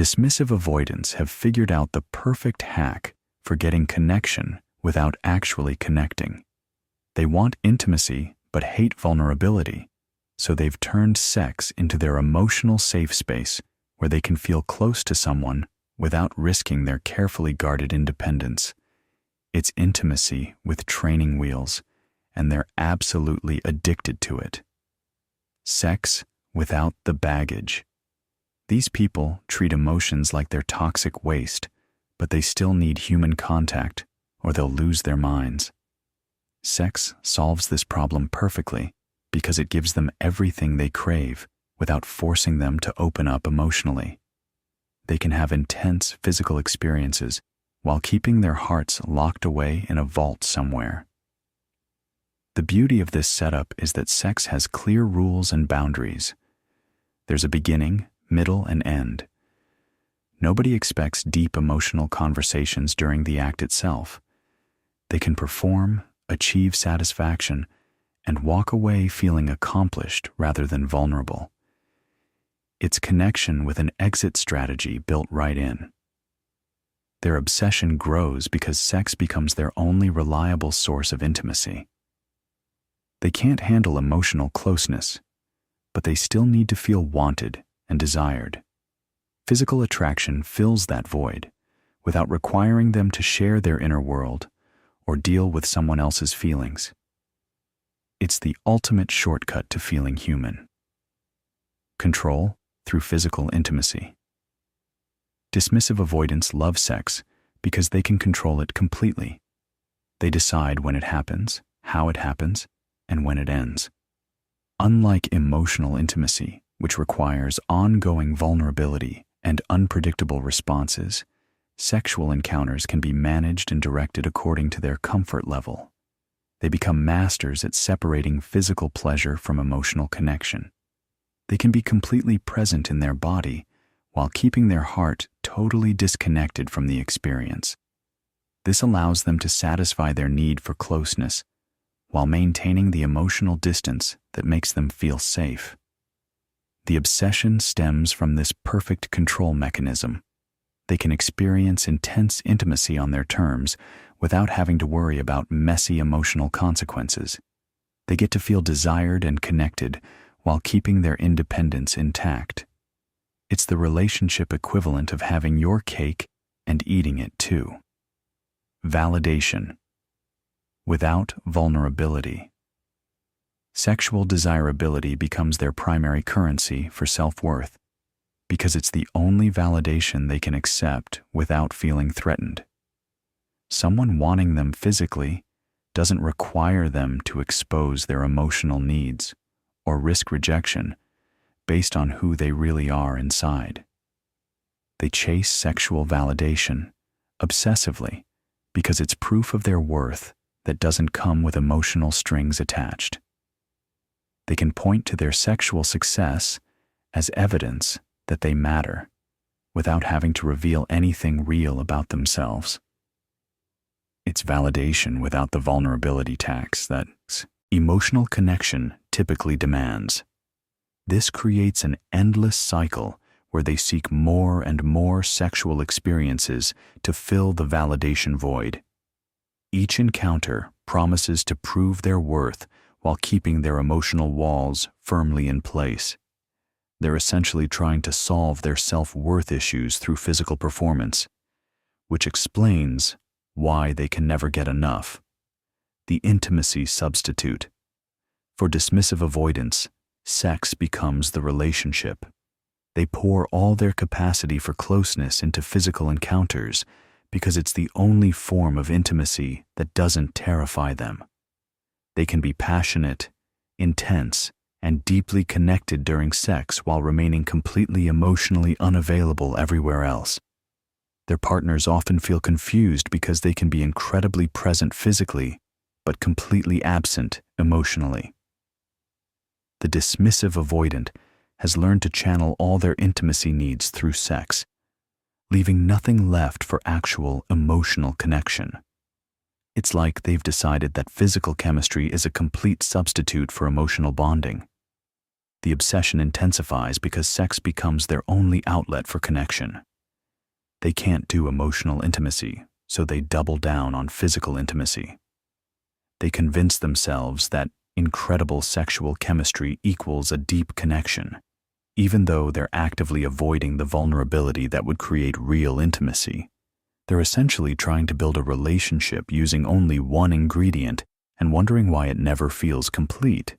dismissive avoidants have figured out the perfect hack for getting connection without actually connecting. They want intimacy but hate vulnerability, so they've turned sex into their emotional safe space where they can feel close to someone without risking their carefully guarded independence. It's intimacy with training wheels, and they're absolutely addicted to it. Sex without the baggage. These people treat emotions like they're toxic waste, but they still need human contact or they'll lose their minds. Sex solves this problem perfectly because it gives them everything they crave without forcing them to open up emotionally. They can have intense physical experiences while keeping their hearts locked away in a vault somewhere. The beauty of this setup is that sex has clear rules and boundaries. There's a beginning, middle, and end. Nobody expects deep emotional conversations during the act itself. They can perform, achieve satisfaction, and walk away feeling accomplished rather than vulnerable. It's connection with an exit strategy built right in. Their obsession grows because sex becomes their only reliable source of intimacy. They can't handle emotional closeness, but they still need to feel wanted and desired. Physical attraction fills that void without requiring them to share their inner world or deal with someone else's feelings. It's the ultimate shortcut to feeling human. Control through physical intimacy. Dismissive avoidants love sex because they can control it completely. They decide when it happens, how it happens, and when it ends. Unlike emotional intimacy, which requires ongoing vulnerability and unpredictable responses, sexual encounters can be managed and directed according to their comfort level. They become masters at separating physical pleasure from emotional connection. They can be completely present in their body while keeping their heart totally disconnected from the experience. This allows them to satisfy their need for closeness while maintaining the emotional distance that makes them feel safe. The obsession stems from this perfect control mechanism. They can experience intense intimacy on their terms without having to worry about messy emotional consequences. They get to feel desired and connected while keeping their independence intact. It's the relationship equivalent of having your cake and eating it too. Validation. Without vulnerability. Sexual desirability becomes their primary currency for self-worth because it's the only validation they can accept without feeling threatened. Someone wanting them physically doesn't require them to expose their emotional needs or risk rejection based on who they really are inside. They chase sexual validation obsessively because it's proof of their worth that doesn't come with emotional strings attached. They can point to their sexual success as evidence that they matter without having to reveal anything real about themselves. It's validation without the vulnerability tax that emotional connection typically demands. This creates an endless cycle where they seek more and more sexual experiences to fill the validation void. Each encounter promises to prove their worth while keeping their emotional walls firmly in place. They're essentially trying to solve their self-worth issues through physical performance, which explains why they can never get enough. The intimacy substitute. For dismissive avoidants, sex becomes the relationship. They pour all their capacity for closeness into physical encounters because it's the only form of intimacy that doesn't terrify them. They can be passionate, intense, and deeply connected during sex while remaining completely emotionally unavailable everywhere else. Their partners often feel confused because they can be incredibly present physically, but completely absent emotionally. The dismissive avoidant has learned to channel all their intimacy needs through sex, leaving nothing left for actual emotional connection. It's like they've decided that physical chemistry is a complete substitute for emotional bonding. The obsession intensifies because sex becomes their only outlet for connection. They can't do emotional intimacy, so they double down on physical intimacy. They convince themselves that incredible sexual chemistry equals a deep connection, even though they're actively avoiding the vulnerability that would create real intimacy. They're essentially trying to build a relationship using only one ingredient and wondering why it never feels complete.